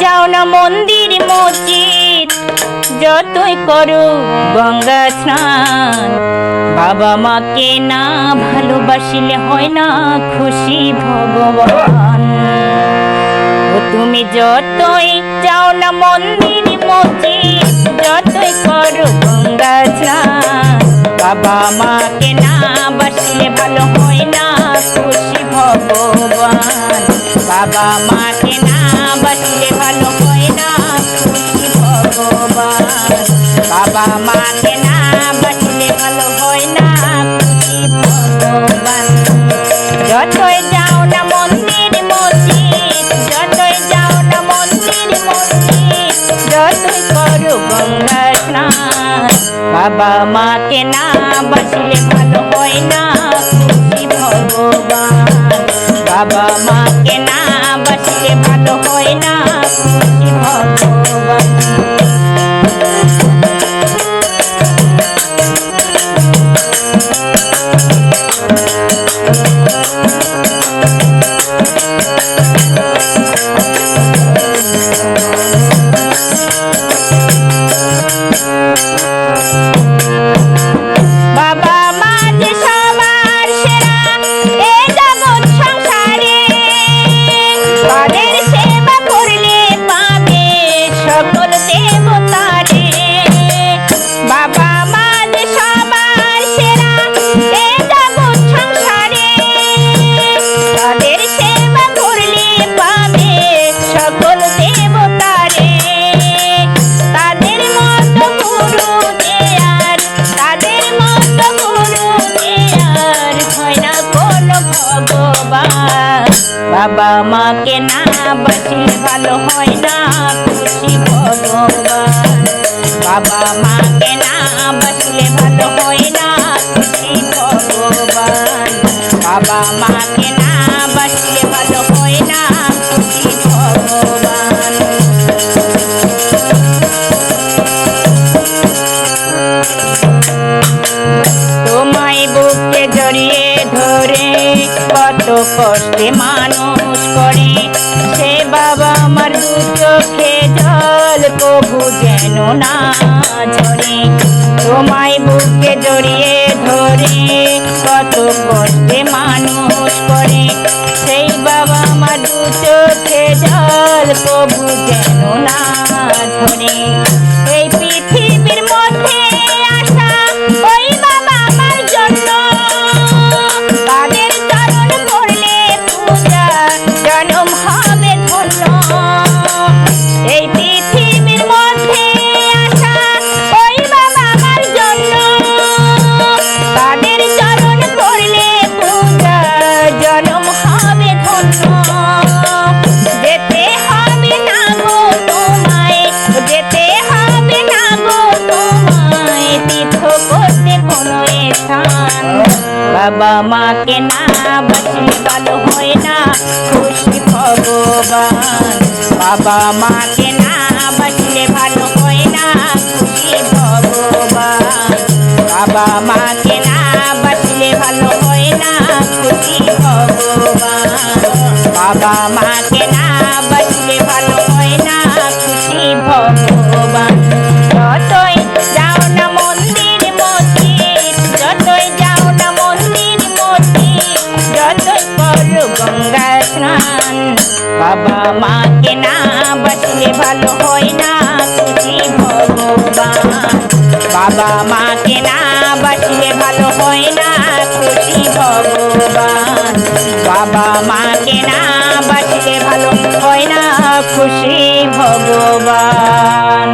যাও না মন্দির মসজিদ, যতই করো গঙ্গা স্নান, বাবা মাকে না ভালোবাসিলে হয় না খুশি ভগবান। তুমি যতই যাও না মন্দির মসজিদ, যতই করো গঙ্গা স্নান, বাবা মাকে না বাসিলে ভালো হয় না খুশি ভগবান। বাবা মাকে না বাসিলে ভালো হয় না খুশি ভগবান। বাবা মাকে না বাসিলে ভালো হয় না খুশি ভগবান। যতই যাও না মন্দির মসজিদ, যতই যাও না মন্দির মসজিদ, যতই করো গঙ্গা স্নান, বাবা মাকে না বাসিলে ভালো হয় না খুশি ভগবান। বাবা মাকে না বাসিলে ভালো হয় না খুশি ভগবান। বাবা মাকে না বাসিলে ভালো হয় না খুশি ভগবান। বাবা মাকে না বাসিলে ভালো হয় না খুশি ভগবান। বাবা মাকে না বাসিলে ভালো হয় না খুশি ভগবান। তোমায় বুকে জড়িয়ে ধরে কত কষ্টে মানুষ করে, সে বাবা আমার দু চোখে জল কবু যেন না ঝরে। তোমায় বুকে জড়িয়ে ধরে কত কষ্টে মানুষ করে, সেই বাবা আমার দু চোখে জল কবু যেন না ঝরে। এই পৃথিবীর মধ্যে আসা ওই বাবা আমার জন্য, তাদের চরণ করলে পূজা জনম হবে ধন্য। এই পৃথিবীর মধ্যে আসা ওই বাবা আমার জন্য, তাদের চরণ করলে পূজা জনম হবে ধন্য। যেতে হবে না গো তোমায়, যেতে হবে না গো তোমায় তীর্থ করতে কোনো স্থান। বাবা মাকে না বাসিলে ভালো হয় না খুশি ভগবান। বাবা মাকে না বাসিলে ভালো হয় না খুশি ভগবান। বাবা মাকে না বাসিলে ভালো হয় না খুশি ভগবান। বাবা মাকে না বাসিলে ভালো হয় না খুশি ভগবান। যতই যাও না মন্দির মসজিদ, যতই যাও না মন্দির মসজিদ, যতই করো গঙ্গা স্নান, বাবা মাকে না বাসিলে ভালো হয় না খুশি ভগবান। বাবা মাকে না বাসিলে ভালো হয় না খুশি ভগবান। বাবা মাকে না বাসিলে ভালো হয় না খুশি ভগবান।